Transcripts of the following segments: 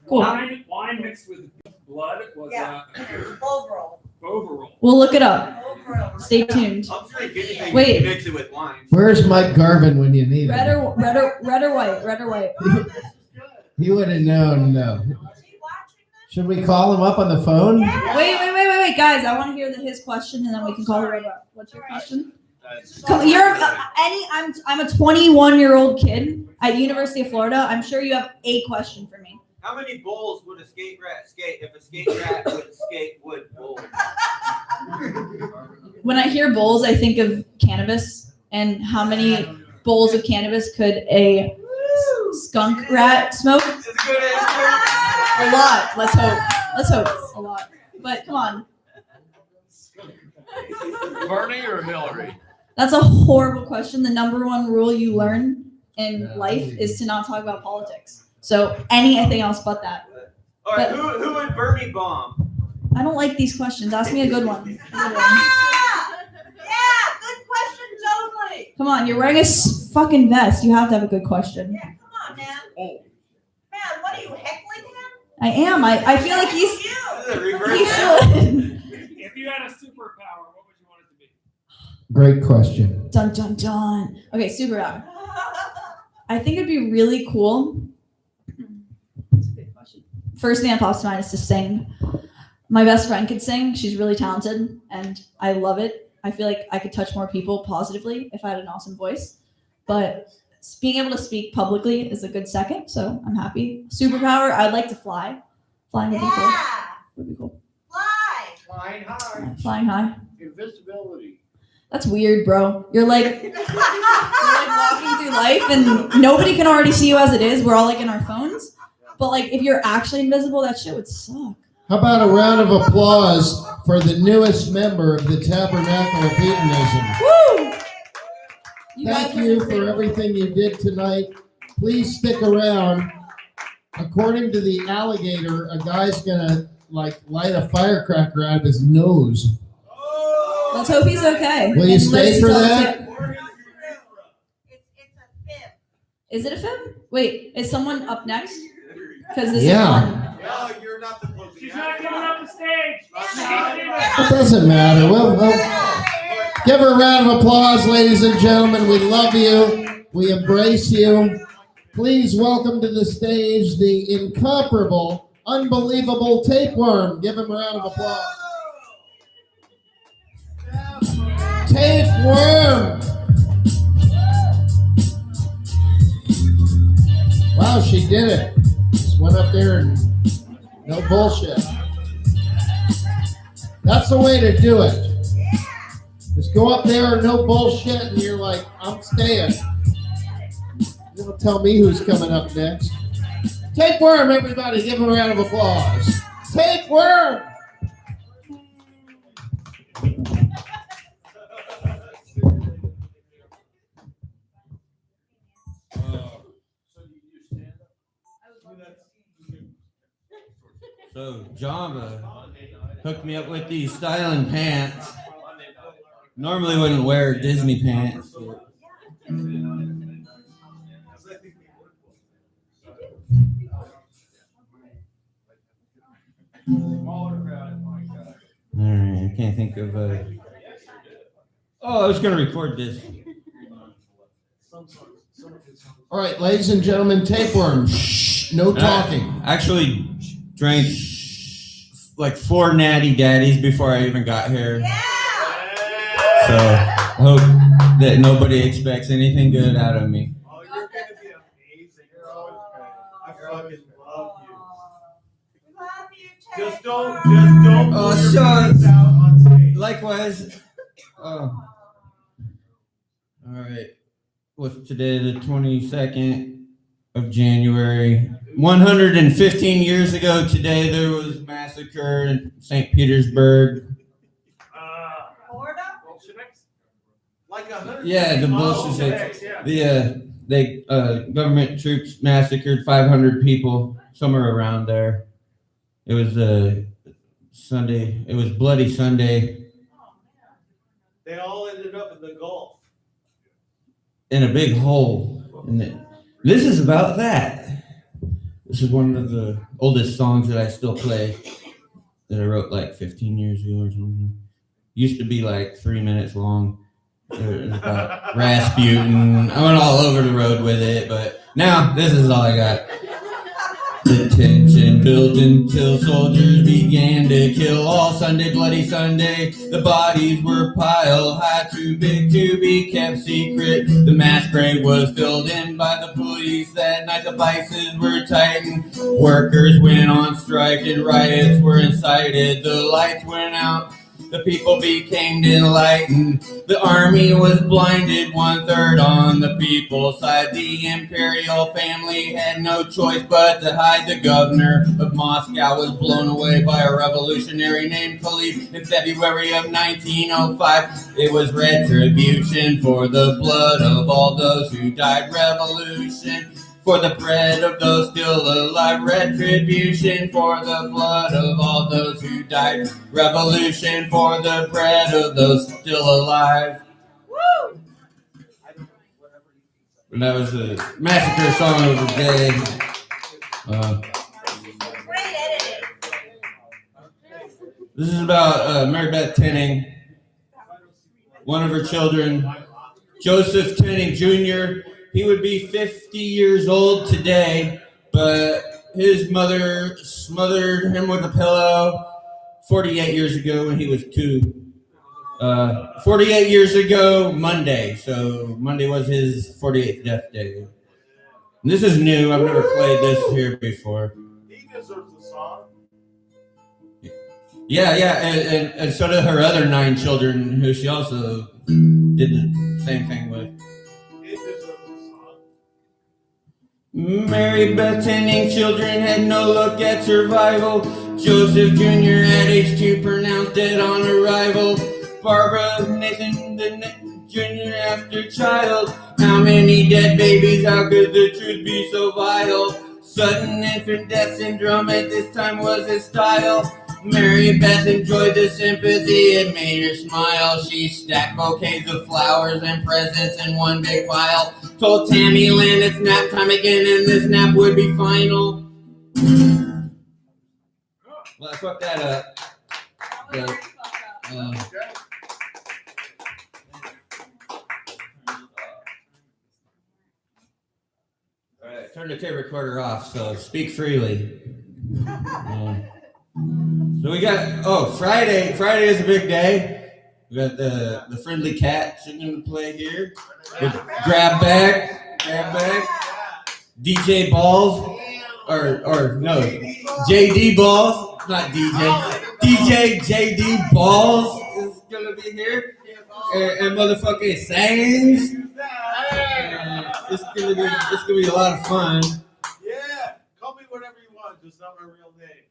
Cool. Wine mixed with blood was Bovril. We'll look it up. Stay tuned. Wait. Mix it with wine. Where's Mike Garvin when you need Red him? or white? Red or white? He would have known. No. Should we call him up on the phone? Wait, guys! I want to hear his question, and then we can call the robot. What's your question? Come, I'm a 21-year-old kid at University of Florida. I'm sure you have a question for me. How many bowls would a skate rat skate if a skate rat would skate wood bowls? When I hear bowls, I think of cannabis, and how many bowls of cannabis could a skunk rat smoke? That's a good answer. A lot. Let's hope. A lot. But come on. Bernie or Hillary? That's a horrible question. The number one rule you learn in life is to not talk about politics. So anything else but that. All right, who would Bernie bomb? I don't like these questions. Ask me a good one. Yeah, good questions only. Come on, you're wearing a fucking vest. You have to have a good question. Yeah, come on, man. Man, what are you, heckling him? I am. I feel like he's. This is a reverse He now. should. If you had a superpower, what would you want it to be? Great question. Dun dun dun. Okay, super out. I think it'd be really cool. That's a good question. First thing that pops to mind is to sing. My best friend could sing. She's really talented, and I love it. I feel like I could touch more people positively if I had an awesome voice. But being able to speak publicly is a good second, so I'm happy. Superpower, I'd like to fly. Flying would be cool. Would be cool. Fly. Flying high. Flying high. Invisibility. That's weird, bro. You're like walking through life and nobody can already see you as it is. We're all like in our phones. But like if you're actually invisible, that shit would suck. How about a round of applause for the newest member of the Tabernacle of Hedonism? Woo! Thank you for everything you did tonight. Please stick around. According to the alligator, a guy's gonna light a firecracker out of his nose. Let's hope he's okay. Will you And stay let's for tell that? him- It's a fib. Is it a fib? Wait, is someone up next? Because this Yeah. is fun. No, you're not the closing. She's not coming up the stage. It doesn't matter. We'll give her a round of applause, ladies and gentlemen. We love you. We embrace you. Please welcome to the stage the incomparable, unbelievable tapeworm. Give him a round of applause. Tapeworm. Wow, she did it. Just went up there and no bullshit. That's the way to do it. Just go up there and no bullshit and you're like, I'm staying. You don't tell me who's coming up next. Tapeworm, everybody, give him a round of applause. Tapeworm! So Jamba hooked me up with these styling pants. Normally wouldn't wear Disney pants. Alright, I can't think of Oh, I was gonna record this. All right, ladies and gentlemen, tapeworm. Shh, no talking. I actually drank like 4 natty daddies before I even got here. So I hope that nobody expects anything good out of me. Oh, you're gonna be amazing. You're always great. I fucking love you. Love you, Just don't Oh, pull your son. pants out on stage. Likewise. Oh. All right. What's today, the 22nd of January? 115 years ago today, there was a massacre in St. Petersburg. Florida? Bolsheviks? Like 100. Yeah, the Bolsheviks. The government troops massacred 500 people, somewhere around there. It was Sunday. It was Bloody Sunday. They all ended up in the Gulf. In a big hole. And this is about that. This is one of the oldest songs that I still play that I wrote like 15 years ago or something. Used to be like 3 minutes long. It was about Rasputin. I went all over the road with it, but now this is all I got. The tension built until soldiers began to kill all Sunday, bloody Sunday. The bodies were piled high, too big to be kept secret. The mass grave was filled in by the police. That night the vices were tightened. Workers went on strike and riots were incited. The lights went out. The people became enlightened. The army was blinded, 1/3 on the people's side. The imperial family had no choice but to hide. The governor of Moscow was blown away by a revolutionary named Khalif in February of 1905. It was retribution for the blood of all those who died. Revolution for the bread of those still alive. Retribution for the blood of all those who died. Revolution for the bread of those still alive. Woo! And that was the massacre song of the day. Great editing. This is about Mary Beth Tenning. One of her children, Joseph Tenning Jr., he would be 50 years old today, but his mother smothered him with a pillow 48 years ago when he was 2. 48 years ago, Monday. So Monday was his 48th death day. And this is new. I've never played this here before. He deserves a song. Yeah, and so did her other 9 children, who she also did the same thing with. Mary Beth Tenning children had no look at survival. Joseph Jr. at age 2 pronounced dead on arrival. Barbara Nathan Jr. after child. How many dead babies? How could the truth be so vile? Sudden infant death syndrome at this time was his style. Mary Beth enjoyed the sympathy, it made her smile. She stacked bouquets of flowers and presents in one big pile. Told Tammy Lynn it's nap time again and this nap would be final. Well, I fucked that up. Alright, turn the tape recorder off, so speak freely. So we got, Friday is a big day. We got the friendly cat singing to play here. Grab back. DJ Balls, or no, JD Balls, not DJ. DJ JD Balls is gonna be here. And motherfucking Sangs. It's gonna be a lot of fun. Yeah, call me whatever you want, just not my real name.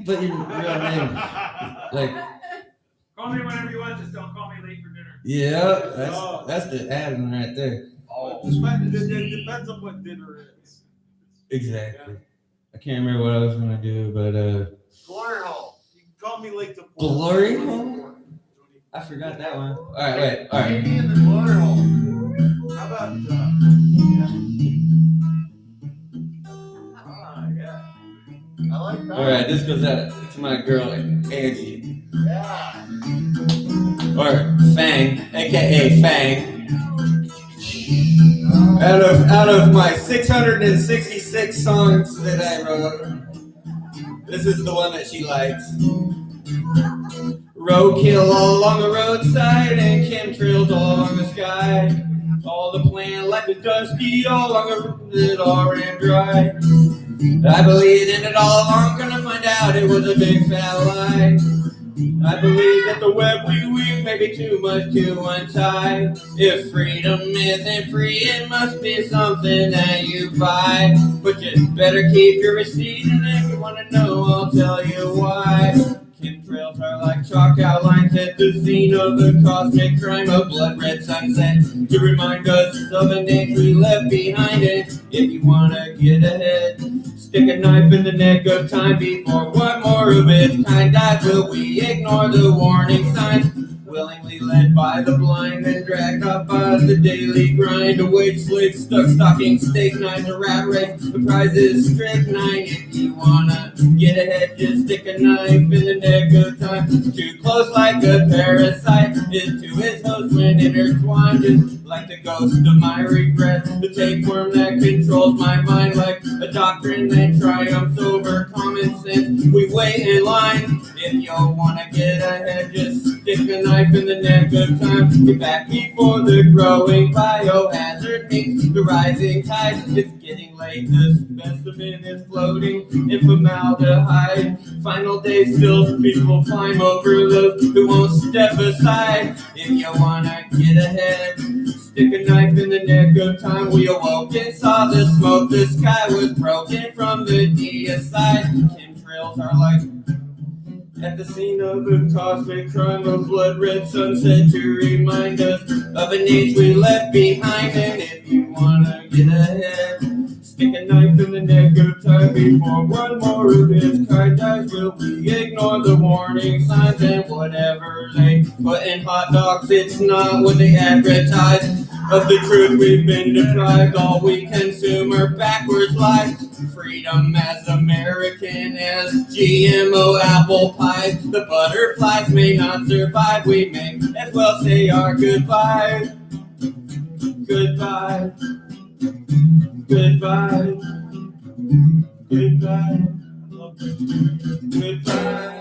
But your real name, like. Call me whenever you want, just don't call me late for dinner. Yeah, that's the add-in right there. It depends on what dinner is. Exactly. I can't remember what I was gonna do, but Glory hole. You can call me late to Glory hole? I forgot that one. All right. Maybe in the glory hole. How about yeah. I like that. All right, this goes out to my girl Angie, Yeah. or Fang, aka Fang. Out of my 666 songs that I wrote, this is the one that she likes. Roadkill all along the roadside and chemtrails all along the sky. All the plant life is dusty all along the road that all ran dry. I believed in it all along, gonna find out it was a big fat lie. I believe that the web we weave may be too much to untie. If freedom isn't free, it must be something that you buy. But you better keep your receipt, and if you wanna know, I'll tell you why. Chemtrails are like chalk outlines at the scene of the cosmic crime, a blood red sunset to remind us of the names we left behind. It. If you wanna get ahead, stick a knife in the neck of time before one more of its kind dies. Will we ignore the warning signs? Willingly led by the blind and dragged up by the daily grind. A wage slave stuck stocking steak knives, a rat race. The prize is strychnine. If you wanna get ahead, just stick a knife in the neck of time. Too close like a parasite is to his host when intertwined. Just like the ghost of my regrets, the tapeworm that controls my mind, like a doctrine that triumphs over common sense. We wait in line. If you wanna get ahead, just stick a knife in the neck of time. Get back before the growing biohazard meets the rising tide. It's getting late, the specimen is floating in formaldehyde. Final day still, people climb over those who won't step aside. If you wanna get ahead, stick a knife in the neck of time. We awoke and saw the smoke, the sky was broken from the deicide. Chemtrails are like at the scene of a cosmic crime, a blood red sunset to remind us of an age we left behind. And if you wanna get ahead, stick a knife in the neck of time before one more of its kind dies. Will we ignore the warning signs and whatever they put in hot dogs? It's not what they advertise. Of the truth we've been deprived, all we consume are backwards lies. Freedom as American as GMO apple pies. The butterflies may not survive, we may as well say our goodbyes. Goodbye. Goodbye. Goodbye. Goodbye.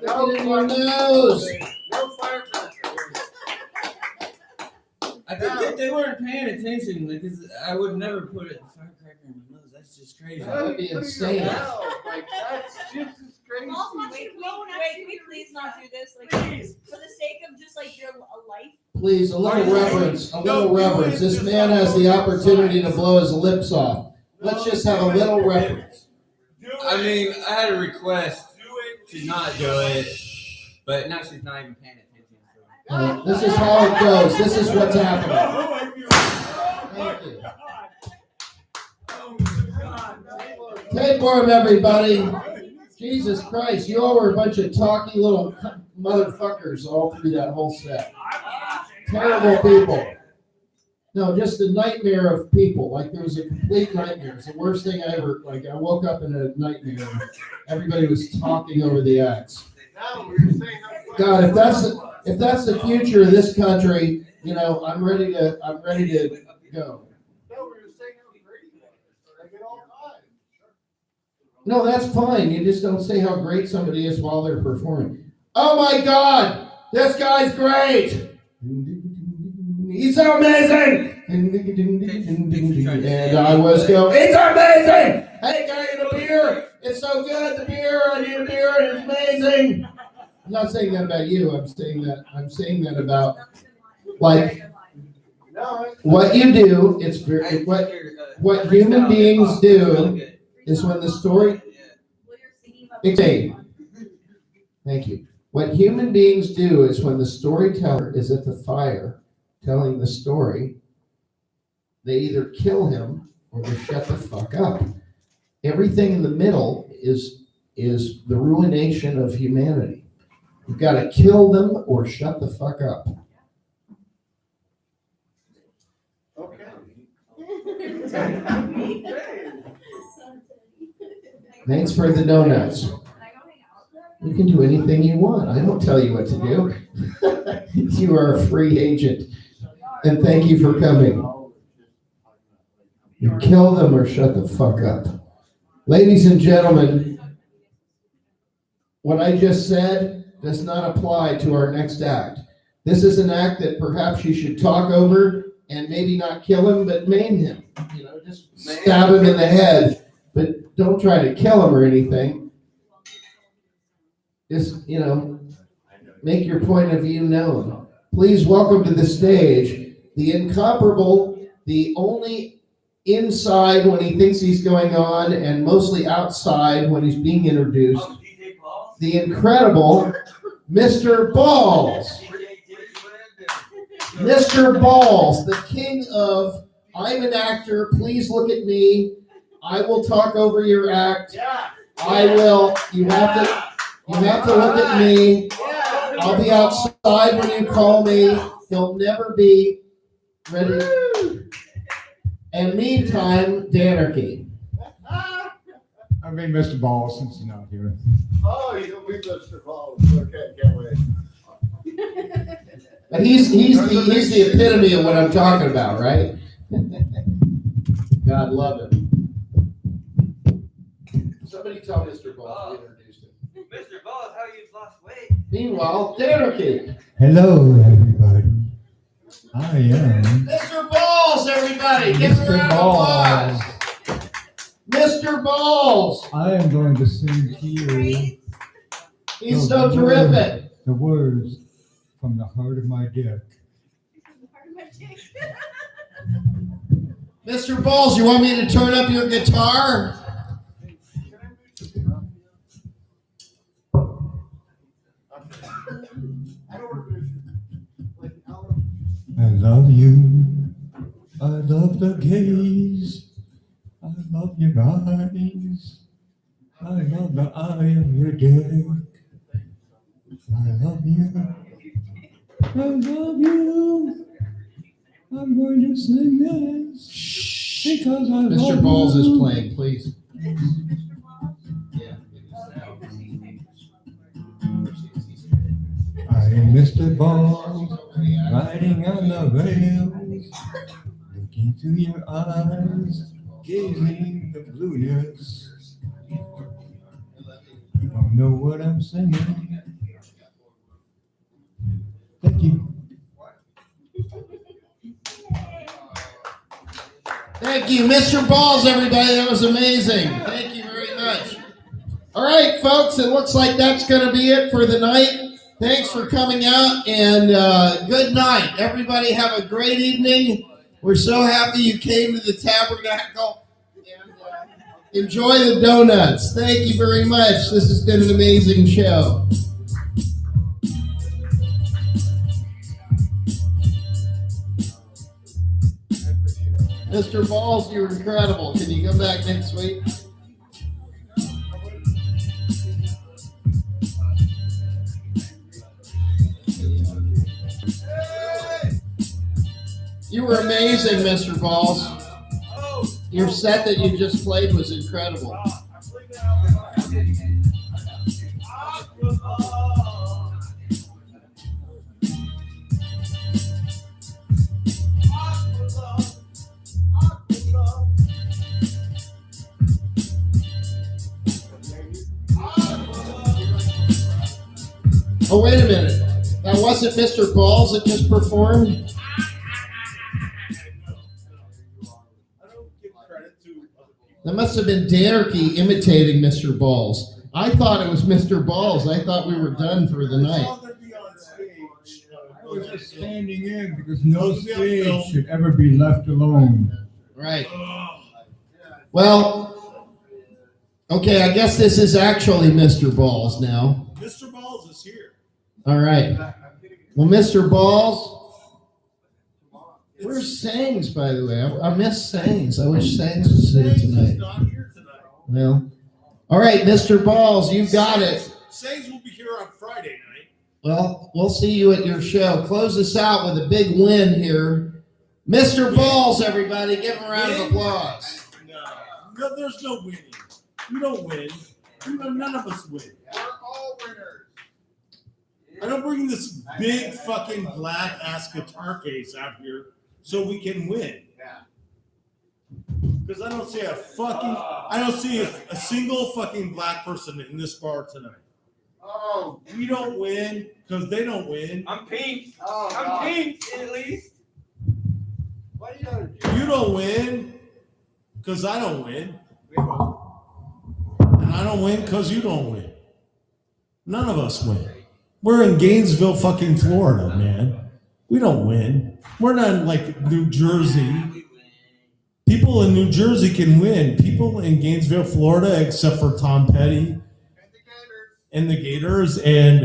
Stick it in your nose. No firecracker. I think they weren't paying attention because I would never put a firecracker in my nose. That's just crazy. That would be insane. Like, that's just as crazy. Wait, can we please not do this? Like, for the sake of just like your life. Please, a little reverence. A little reverence. This man has the opportunity to blow his lips off. Let's just have a little reverence. I mean, I had a request to not do it, but now she's not even paying attention. This is how it goes. This is what's happening. Thank you. Tapeworm, everybody. Jesus Christ, you all were a bunch of talky little motherfuckers all through that whole set. Terrible people. No, just a nightmare of people. Like there was a complete nightmare. It's the worst thing I ever, like I woke up in a nightmare. Everybody was talking over the acts. God, if that's the future of this country, you know, I'm ready to go. No, that's fine. You just don't say how great somebody is while they're performing. Oh my God, this guy's great. He's so amazing. And I was going, it's amazing. Hey, can I get a beer? It's so good, the beer. I need a beer. It's amazing. I'm not saying that about you. I'm saying that about like what you do. It's very what human beings do is when the story. Thank you. What human beings do is when the storyteller is at the fire telling the story, they either kill him or they shut the fuck up. Everything in the middle is the ruination of humanity. You've got to kill them or shut the fuck up. Okay. Thanks for the donuts. You can do anything you want. I don't tell you what to do. You are a free agent. And thank you for coming. You kill them or shut the fuck up. Ladies and gentlemen, what I just said does not apply to our next act. This is an act that perhaps you should talk over and maybe not kill him, but maim him. You know, just stab him in the head, but don't try to kill him or anything. Just, you know, make your point of view known. Please welcome to the stage the incomparable, the only inside when he thinks he's going on and mostly outside when he's being introduced, the incredible Mr. Balls. Mr. Balls, the king of, I'm an actor, please look at me. I will talk over your act. Yeah. I will. You have to look at me. Yeah. I'll be outside when you call me. He'll never be ready. And meantime, Danarchy. I mean, Mr. Ball, since you're not here. Oh, you'll be Mr. Balls. Okay, can't wait. But he's the epitome of what I'm talking about, right? God love him. Somebody tell Mr. Balls we introduced him. Mr. Balls, how you've lost weight. Meanwhile, Danarchy. Hello, everybody. I am Mr. Balls, everybody. Give him a round of applause. Mr. Balls. I am going to sing to you He's so terrific. the words from the heart of my dick. Mr. Balls, you want me to turn up your guitar? I love you. I love the gaze. I love your eyes. I love the eye of your dick. I love you. I love you. I'm going to sing this because I love you. Mr. Balls is playing, please. I am Mr. Balls, riding on the rails, looking through your eyes, gazing the blueness. You don't know what I'm singing. Thank you. Thank you, Mr. Balls, everybody. That was amazing. Thank you very much. All right, folks, it looks like that's going to be it for the night. Thanks for coming out, and good night. Everybody have a great evening. We're so happy you came to the Tabernacle. And, enjoy the donuts. Thank you very much. This has been an amazing show. Mr. Balls, you're incredible. Can you come back next week? You were amazing, Mr. Balls. Your set that you just played was incredible. Oh, wait a minute. That wasn't Mr. Balls that just performed? That must have been Danarchy imitating Mr. Balls. I thought it was Mr. Balls. I thought we were done for the night. I was just standing in because no stage should ever be left alone. Right. Well, okay, I guess this is actually Mr. Balls now. Mr. Balls is here. All right. Well, Mr. Balls, where's Sangs, by the way? I miss Sangs. I wish Sangs was here tonight. Not here tonight. Well, all right, Mr. Balls, you got it. Sangs will be here on Friday night. Well, we'll see you at your show. Close us out with a big win here. Mr. Balls, everybody. Give him a round of applause. No, there's no winning. You don't win. None of us win. We're all winners. I don't bring this big fucking black ass guitar case out here so we can win. Because I don't see a single fucking black person in this bar tonight. Oh, We don't win because they don't win. I'm pink. oh, I'm God. pink, at least. Why you gotta do You don't win because I don't win. And I don't win because you don't win. None of us win. We're in Gainesville, fucking Florida, man. We don't win. We're not in like New Jersey. People in New Jersey can win. People in Gainesville, Florida, except for Tom Petty and the Gators and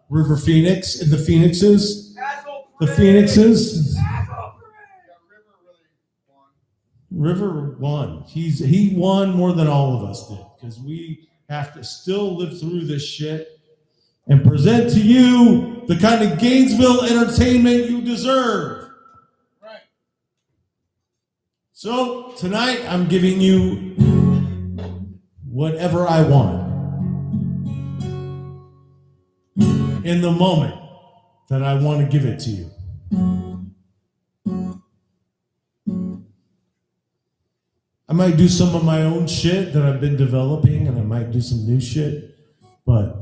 River Phoenix and the Phoenixes. Asshole The parade. Phoenixes. Asshole parade. River really won. River won. He won more than all of us did, because we have to still live through this shit and present to you the kind of Gainesville entertainment you deserve. Right. So tonight I'm giving you whatever I want in the moment that I want to give it to you. I might do some of my own shit that I've been developing, and I might do some new shit, but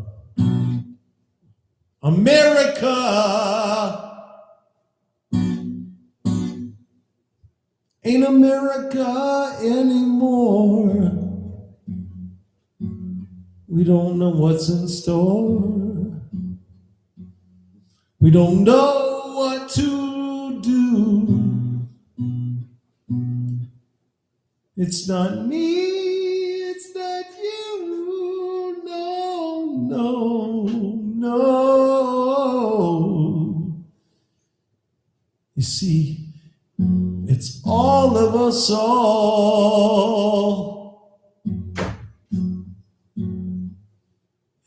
America ain't America anymore. We don't know what's in store. We don't know what to do. It's not me, it's not you. No, no, no. You see, it's all of us all.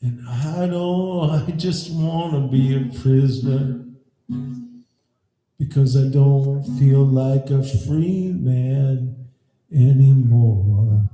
And I just want to be a prisoner, because I don't feel like a free man anymore.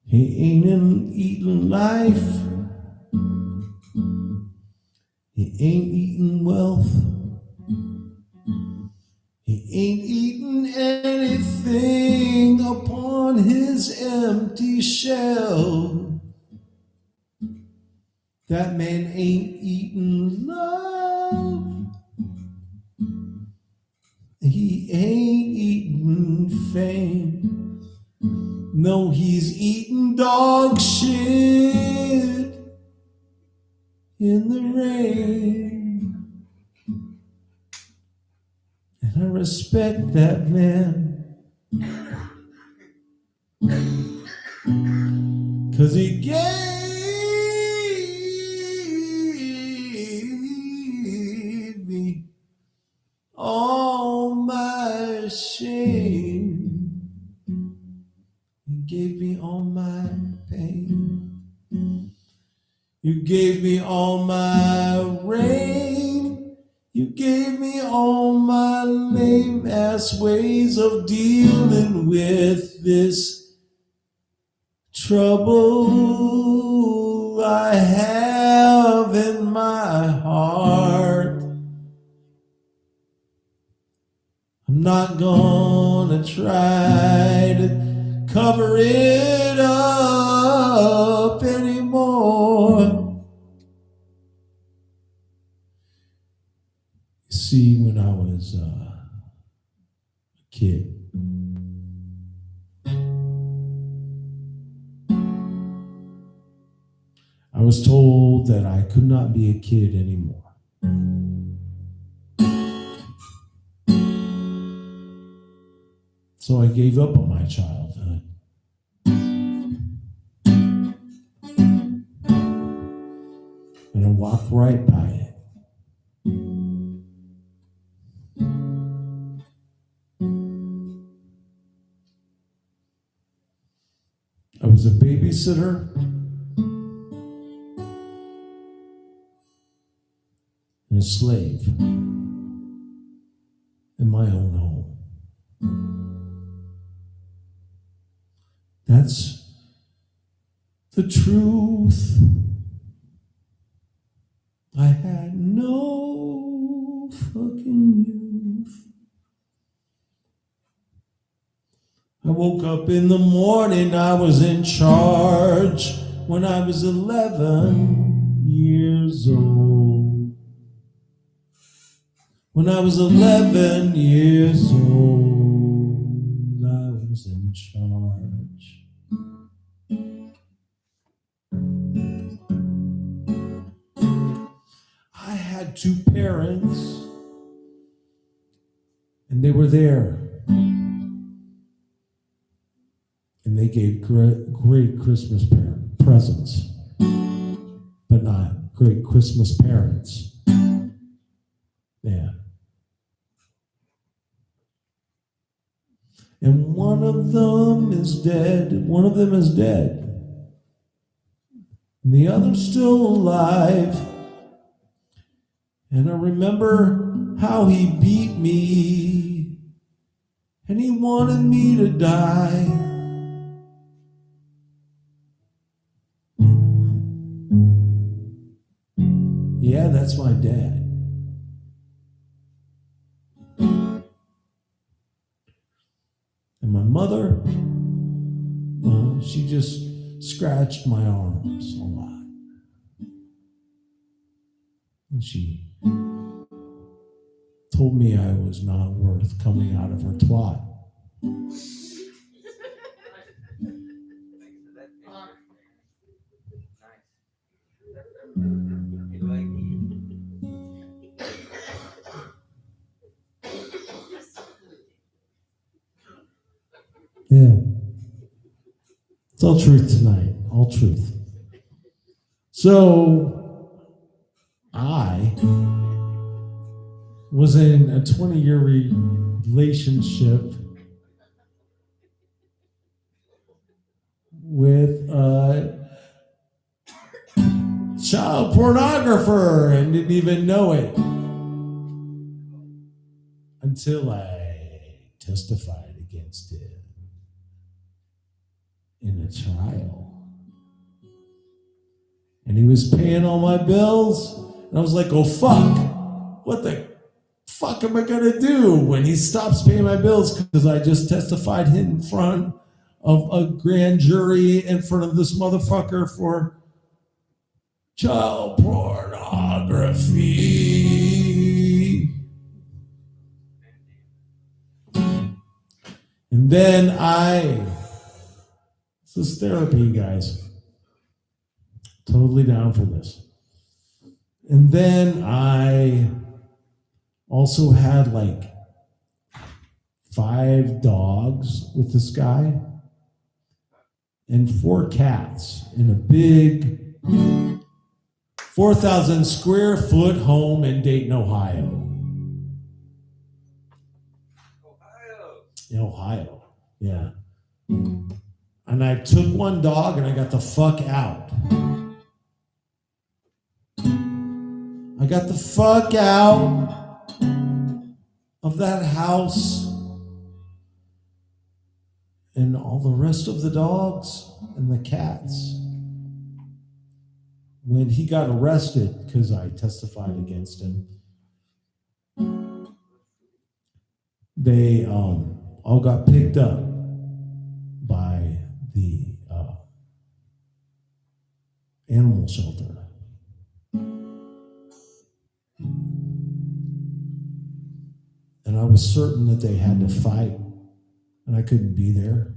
He ain't eating life. He ain't eating wealth. He ain't eating anything upon his empty shell. That man ain't eating love. He ain't eating fame. No, he's eating dog shit in the rain. And I respect that man, 'cause he gave me all my shame. He gave me all my pain. You gave me all my rain. You gave me all my lame ass ways of dealing with this trouble I have in my heart. I'm not gonna try to cover it up anymore. See, when I was a kid, I was told that I could not be a kid anymore. So I gave up on my childhood. And I walked right by it. I was a babysitter and a slave in my own home. That's the truth. I had no fucking youth. I woke up in the morning, I was in charge when I was 11 years old. When I was 11 years old, I was in charge. I had two parents, and they were there. And they gave great Christmas presents, but not great Christmas parents. Yeah. And one of them is dead. One of them is dead. And the other's still alive. And I remember how he beat me. And he wanted me to die. Yeah, that's my dad. And my mother, well, she just scratched my arms a lot. And she told me I was not worth coming out of her twat. Yeah. It's all truth tonight. All truth. So, I was in a 20-year relationship with a child pornographer and didn't even know it until I testified against him in a trial. And he was paying all my bills, and I was like, oh fuck, what the fuck am I gonna do when he stops paying my bills? Because I just testified in front of a grand jury in front of this motherfucker for child pornography. And then this is therapy, guys. Totally down for this. And then I also had like 5 dogs with this guy and 4 cats in a big 4,000 square foot home in Dayton, Ohio. Ohio, yeah. And I took one dog and I got the fuck out. I got the fuck out of that house, and all the rest of the dogs and the cats. When he got arrested, because I testified against him, they all got picked up by the animal shelter. And I was certain that they had to fight, and I couldn't be there.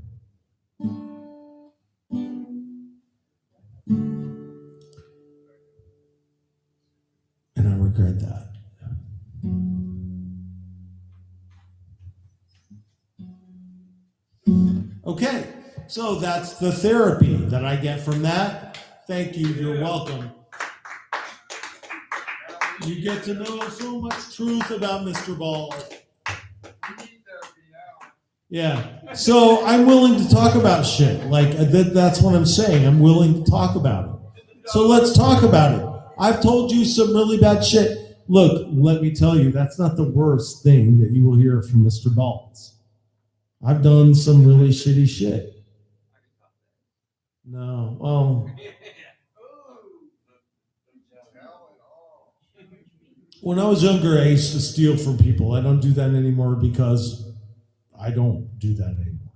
And I regret that. Okay, so that's the therapy that I get from that. Thank you, you're welcome. You get to know so much truth about Mr. Ball. Yeah, so I'm willing to talk about shit. Like, that's what I'm saying. I'm willing to talk about it. So let's talk about it. I've told you some really bad shit. Look, let me tell you, that's not the worst thing that you will hear from Mr. Balls. I've done some really shitty shit. No, When I was younger, I used to steal from people. I don't do that anymore because I don't do that anymore.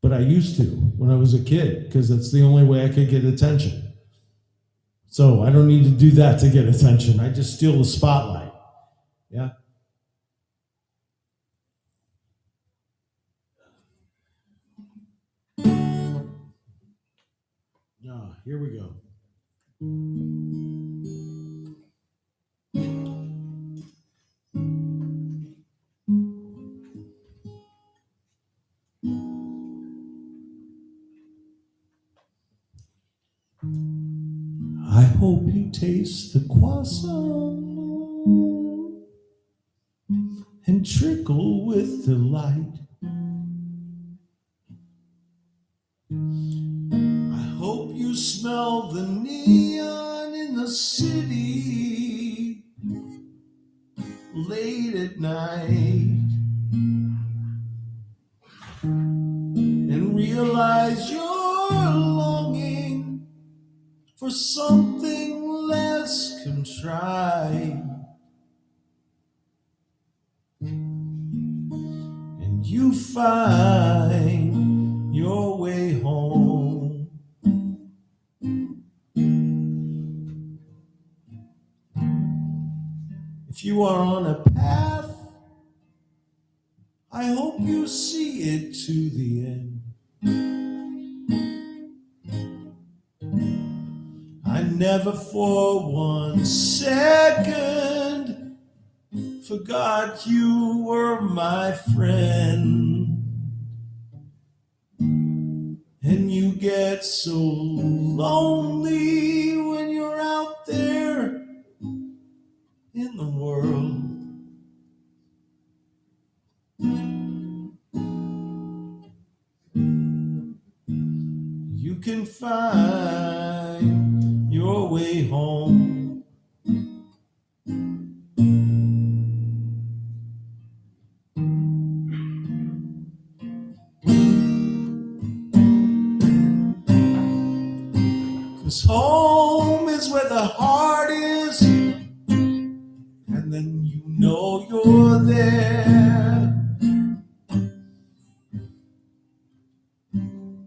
But I used to when I was a kid because that's the only way I could get attention. So I don't need to do that to get attention. I just steal the spotlight. Yeah. Here we go. I hope you taste the croissant and trickle with delight. I hope you smell the neon in the city late at night and realize you're longing for something less contrite. And you find your way home. If you are on a path, I hope you see it to the end. I never for 1 second forgot you were my friend. And you get so lonely when you're out there in the world. You can find your way home. Cause home is where the heart is, and then you know you're there.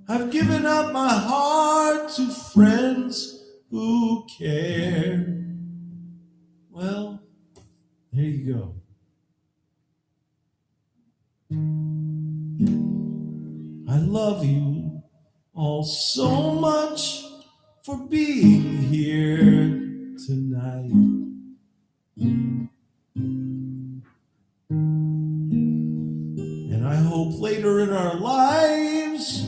I've given up my heart to friends who care. Well, there you go. I love you all so much for being here tonight. And I hope later in our lives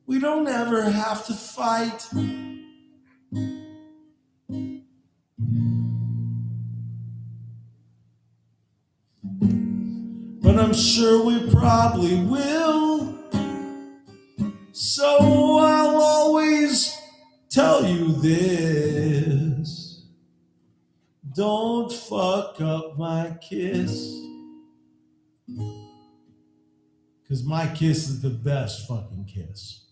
we don't ever have to fight. But I'm sure we probably will. So I'll always tell you this: don't fuck up my kiss. 'Cause my kiss is the best fucking kiss.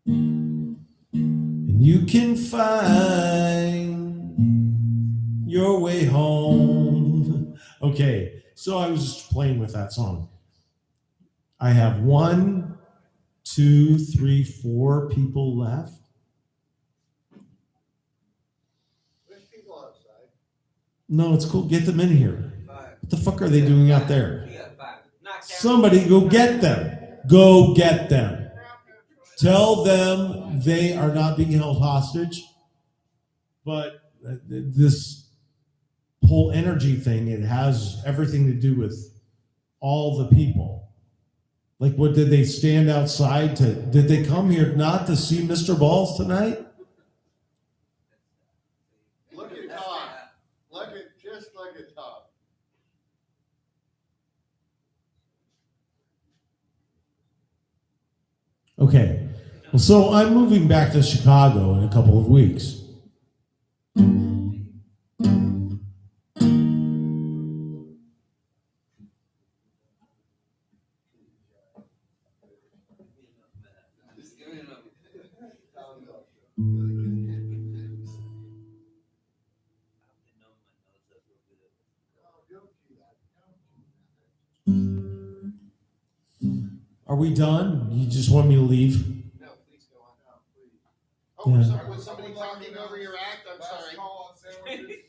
And you can find your way home. Okay, so I was just playing with that song. I have 1, 2, 3, 4 people left. There's people outside. No, it's cool. Get them in here. What the fuck are they doing out there? You got 5. Knock down. Somebody go get them. Go get them. Tell them they are not being held hostage. But this whole energy thing, it has everything to do with all the people. Like, what, did they stand outside to, did they come here not to see Mr. Balls tonight? Look at Todd. Just look at Todd. Okay. Well, so I'm moving back to Chicago in a couple of weeks. done? You just want me to leave? No, please go on. Oh, was somebody talking over your act? I'm sorry.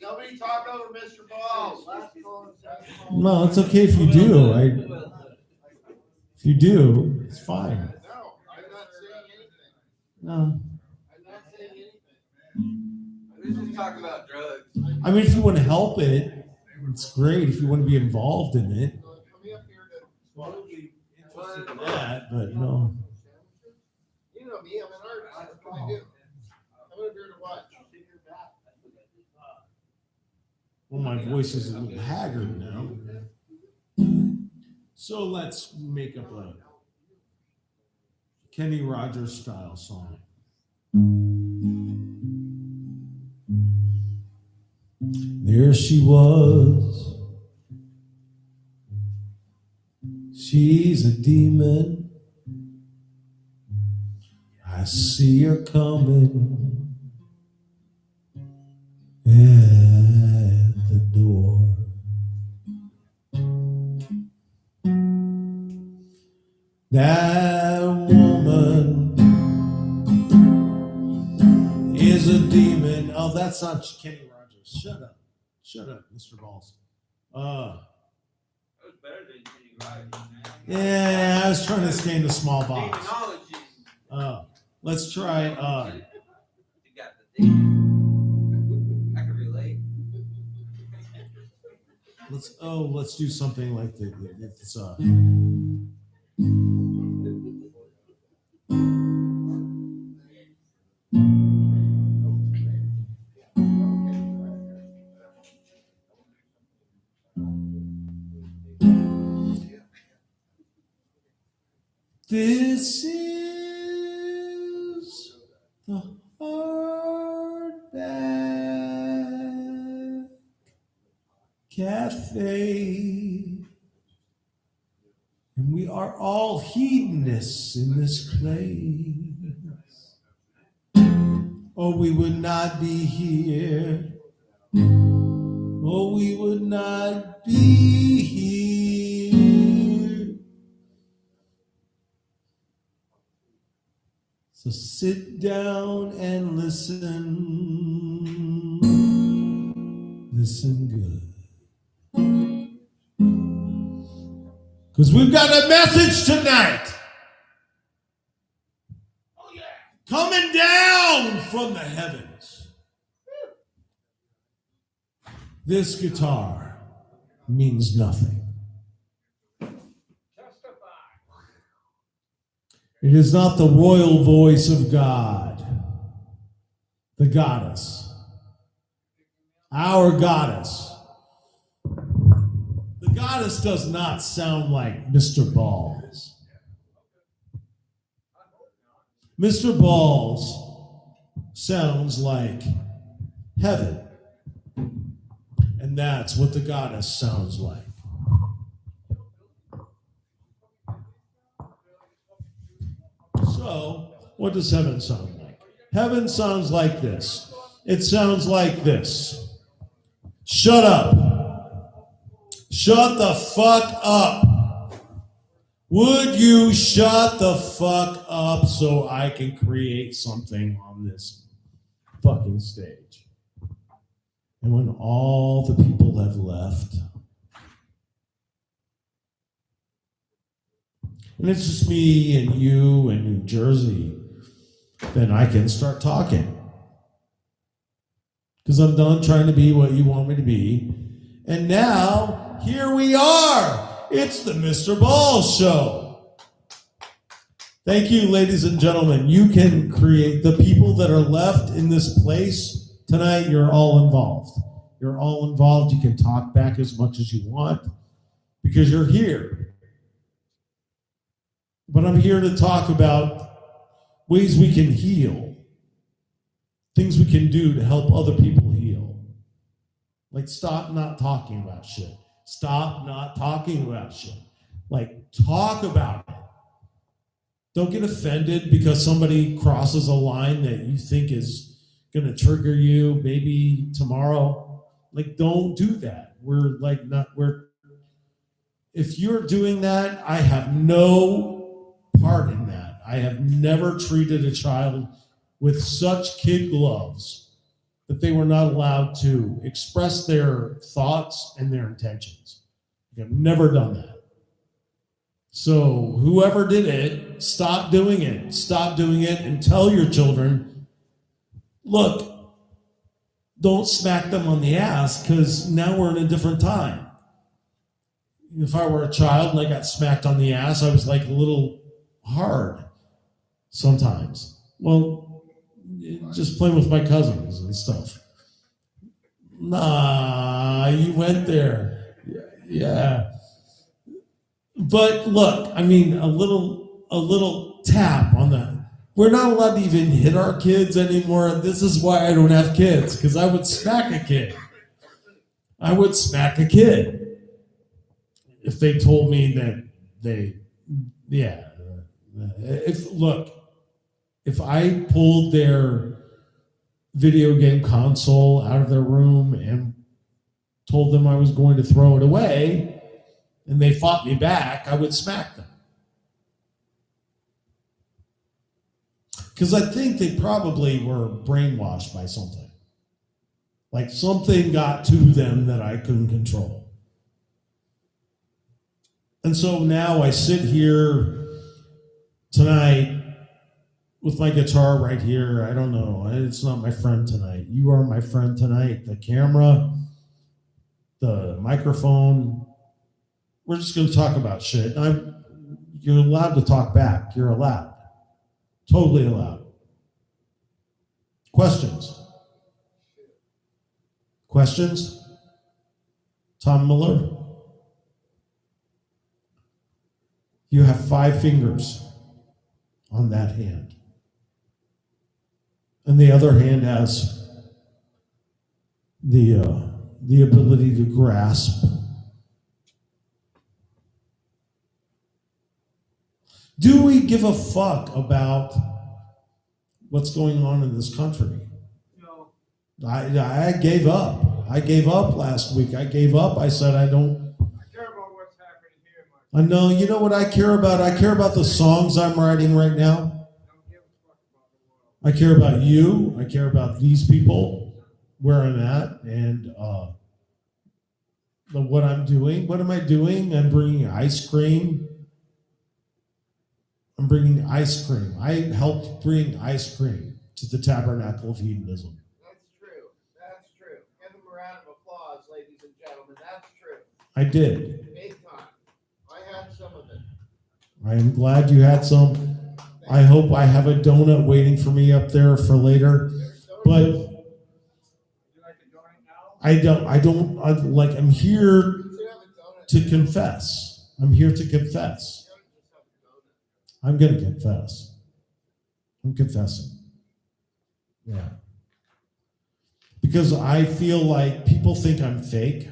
Nobody talk over Mr. Balls. No, it's okay if you do. If you do, it's fine. No, I'm not saying anything. No. I'm not saying anything. Let's just talk about drugs. I mean, if you want to help it, it's great. If you want to be involved in it, interested in that, but no. You know me, I'm an artist. That's what I do. I'm over here to watch. Well, my voice is a little haggard now. So let's make up a Kenny Rogers style song. There she was. She's a demon. I see her coming at the door. That woman is a demon. Oh, that's not Kenny Rogers. Shut up. Shut up, Mr. Balls. That was better than Kenny Rogers, man. Yeah, I was trying to stay in the small box. Demonology. Let's try. You got the demon. I can relate. Let's do something like it's This is the Hardback Cafe, and we are all hedonists in this place. Or we would not be here. Or we would not be here. So sit down and listen. Listen good. Because we've got a message tonight. Oh, yeah. Coming down from the heavens. This guitar means nothing. It is not the royal voice of God, the goddess, our goddess. The goddess does not sound like Mr. Balls. Mr. Balls sounds like heaven. And that's what the goddess sounds like. So, what does heaven sound like? Heaven sounds like this. It sounds like this. Shut up. Shut the fuck up. Would you shut the fuck up so I can create something on this fucking stage? And when all the people have left, and it's just me and you and New Jersey, then I can start talking. Because I'm done trying to be what you want me to be. And now, here we are. It's the Mr. Balls Show. Thank you, ladies and gentlemen. You can create the people that are left in this place tonight. You're all involved. You're all involved. You can talk back as much as you want because you're here. But I'm here to talk about ways we can heal, things we can do to help other people heal. Like, stop not talking about shit. Stop not talking about shit. Like, talk about it. Don't get offended because somebody crosses a line that you think is going to trigger you maybe tomorrow. Like, don't do that. If you're doing that, I have no part in that. I have never treated a child with such kid gloves that they were not allowed to express their thoughts and their intentions. I've never done that. So whoever did it, stop doing it. Stop doing it and tell your children, look, don't smack them on the ass because now we're in a different time. If I were a child and I got smacked on the ass, I was like a little hard sometimes. Well, just playing with my cousins and stuff. Nah, you went there. Yeah. But look, I mean, a little tap on that. We're not allowed to even hit our kids anymore. This is why I don't have kids, because I would smack a kid. I would smack a kid if they told me that if I pulled their video game console out of their room and told them I was going to throw it away, and they fought me back, I would smack them. Because I think they probably were brainwashed by something. Like something got to them that I couldn't control. And so now I sit here tonight with my guitar right here. I don't know. It's not my friend tonight. You are my friend tonight. The camera, the microphone. We're just going to talk about shit. You're allowed to talk back. You're allowed. Totally allowed. Questions? Questions? Tom Miller? You have 5 fingers on that hand. And the other hand has the ability to grasp. Do we give a fuck about what's going on in this country? No. I gave up. I gave up last week. I gave up. I said I don't. I care about what's happening here, Mike. I know. You know what I care about? I care about the songs I'm writing right now. Don't give a fuck about the world. I care about you. I care about these people, where I'm at, and what I'm doing. What am I doing? I'm bringing ice cream. I'm bringing ice cream. I helped bring ice cream to the Tabernacle of Hedonism. That's true. That's true. Give them a round of applause, ladies and gentlemen. That's true. I did. Big time. I had some of it. I am glad you had some. I hope I have a donut waiting for me up there for later. But Would you like to join now? I'm here You should have a donut. to confess. I'm here to confess. I'm going to confess. I'm confessing. Yeah. Because I feel like people think I'm fake.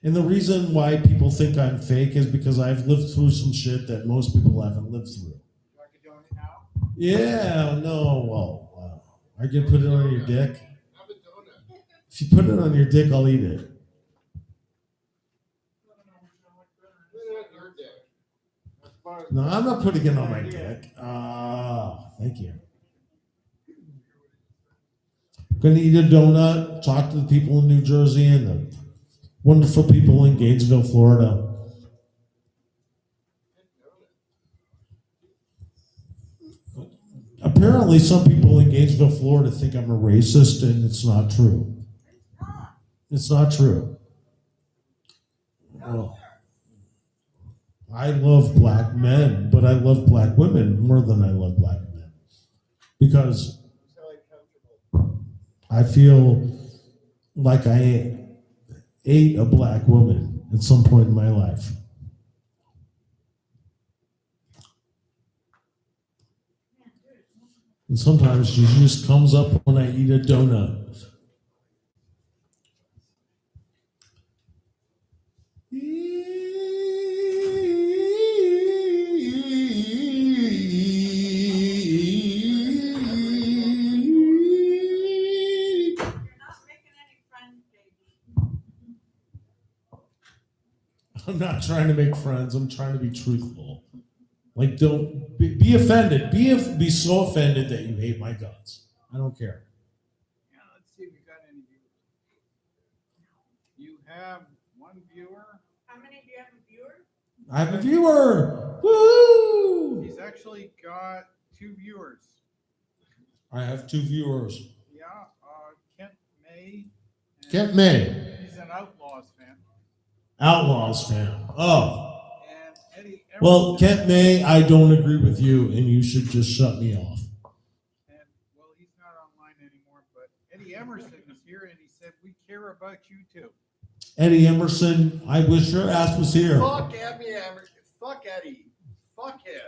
And the reason why people think I'm fake is because I've lived through some shit that most people haven't lived through. Would you like to join now? Yeah, no, well, I can put it on your dick. Have a donut. If you put it on your dick, I'll eat it. Put it on your dick. As far as No, I'm not putting it on my dick. Thank you. I'm going to eat a donut, talk to the people in New Jersey and the wonderful people in Gainesville, Florida. Apparently, some people in Gainesville, Florida think I'm a racist, and it's not true. It's not true. Well, I love black men, but I love black women more than I love black men. Because So uncomfortable. I feel like I ate a black woman at some point in my life. And sometimes she just comes up when I eat a donut. not trying to make friends. I'm trying to be truthful. Like, don't be offended. Be so offended that you hate my guts. I don't care. Yeah, let's see if we got any viewers. You have one viewer. How many do you have a viewer? I have a viewer. Woo! He's actually got 2 viewers. I have 2 viewers. Yeah, Kent May. and Kent May. He's an Outlaws fan. Outlaws fan. Oh. And Eddie Emerson. Well, Kent May, I don't agree with you, and you should just shut me off. And, well, he's not online anymore, but Eddie Emerson is here, and he said, we care about you too. Eddie Emerson, I wish your ass was here. Fuck Eddie Emerson. Fuck Eddie. Fuck him.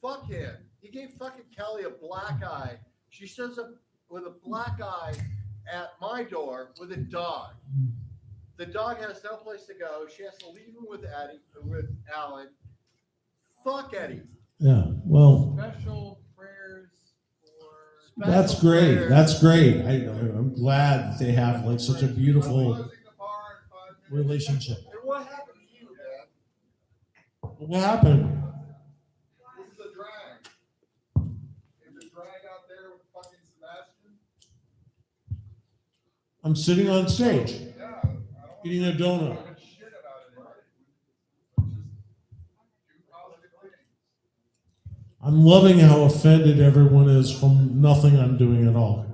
Fuck him. He gave fucking Kelly a black eye. She shows up with a black eye at my door with a dog. The dog has no place to go. She has to leave him with Alan. Fuck Eddie. Yeah, well, Special prayers for. that's great. That's great. I'm glad that they have like such a beautiful relationship. And what happened to you, Dad? What happened? This is a drag. There's a drag out there with fucking Sebastian. I'm sitting on stage Yeah. I don't eating a donut. want to shit about it. Just do positive things. I'm loving how offended everyone is from nothing I'm doing at all.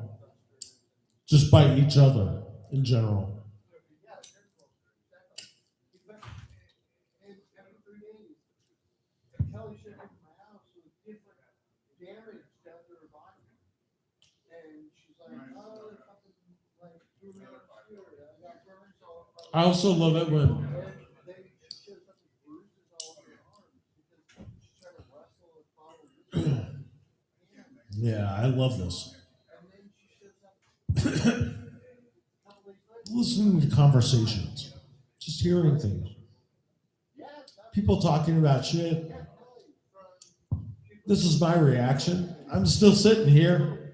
Just by each other in general. Kelly showed up at my house with different damage down to her body. And she's like, oh, fucking, like, threw me up here. I got burns all over. I also love it when And then she has fucking bruises all over her arms because she's trying to wrestle with Father. yeah, I love this. And then she shows up a couple days later. Listening to conversations, just hearing things, people talking about shit. This is my reaction. I'm still sitting here.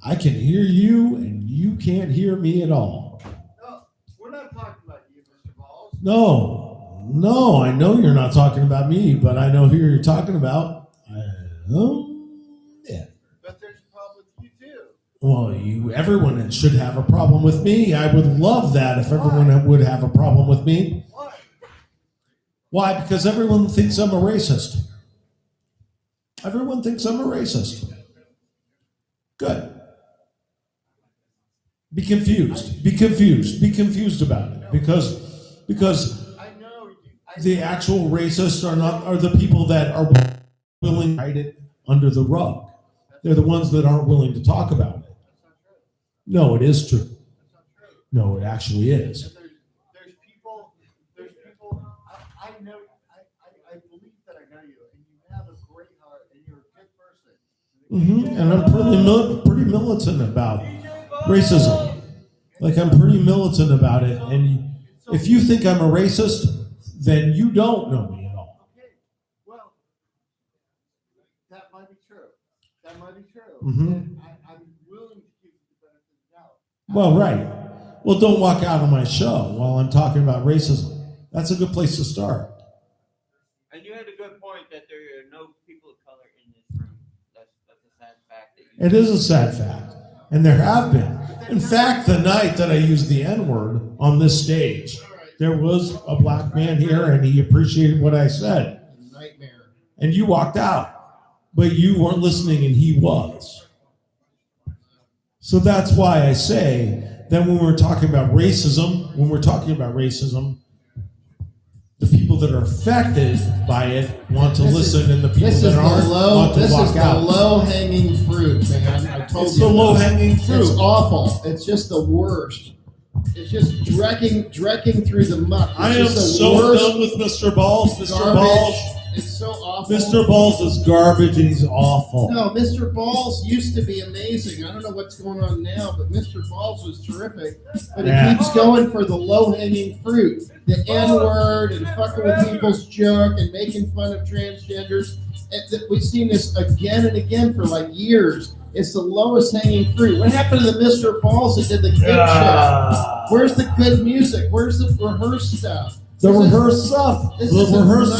I can hear you, and you can't hear me at all. No, we're not talking about you, Mr. Balls. No, I know you're not talking about me, but I know who you're talking about. Yeah. But there's a problem with you too. Well, everyone should have a problem with me. I would love that if everyone would have a problem with me. Why? Why? Because everyone thinks I'm a racist. Everyone thinks I'm a racist. Good. Be confused. Be confused. Be confused about it. Because I know you. the actual racists are the people that are willing to hide it under the rug. They're the ones that aren't willing to talk about it. No, it is true. No, it actually is. There's people, I know, I believe that I know you, and you have a great heart, and you're a good person. And I'm pretty militant about racism. Like, I'm pretty militant about it. And if you think I'm a racist, then you don't know me at all. Okay, well, that might be true. That might be true. Mhm. And I'm willing to give you the benefit of the doubt. Well, right. Well, don't walk out of my show while I'm talking about racism. That's a good place to start. And you had a good point that there are no people of color in this room. That's a sad fact. That It is a sad fact. And there have been. In fact, the night that I used the N-word on this stage, there was a black man here and he appreciated what I said. Nightmare. And you walked out. But you weren't listening and he was. So that's why I say that when we're talking about racism, the people that are affected by it want to listen, and the people This that is the aren't want to this walk is the out. low-hanging fruit, man. I told It's you. the low-hanging fruit. It's awful. It's just the worst. It's just drecking through the muck. It's I am just the so worst done with Mr. Balls. Mr. garbage. Balls. It's so awful. Mr. Balls is garbage and he's awful. No, Mr. Balls used to be amazing. I don't know what's going on now, but Mr. Balls was terrific. But Yeah. he keeps going for the low-hanging fruit, the N-word, and fucking with people's joke and making fun of transgenders. And we've seen this again and again for like years. It's the lowest hanging fruit. What happened to the Mr. Balls that did the good shit? Where's the good music? Where's the rehearsed stuff? The rehearsed stuff. This The is a rehearsed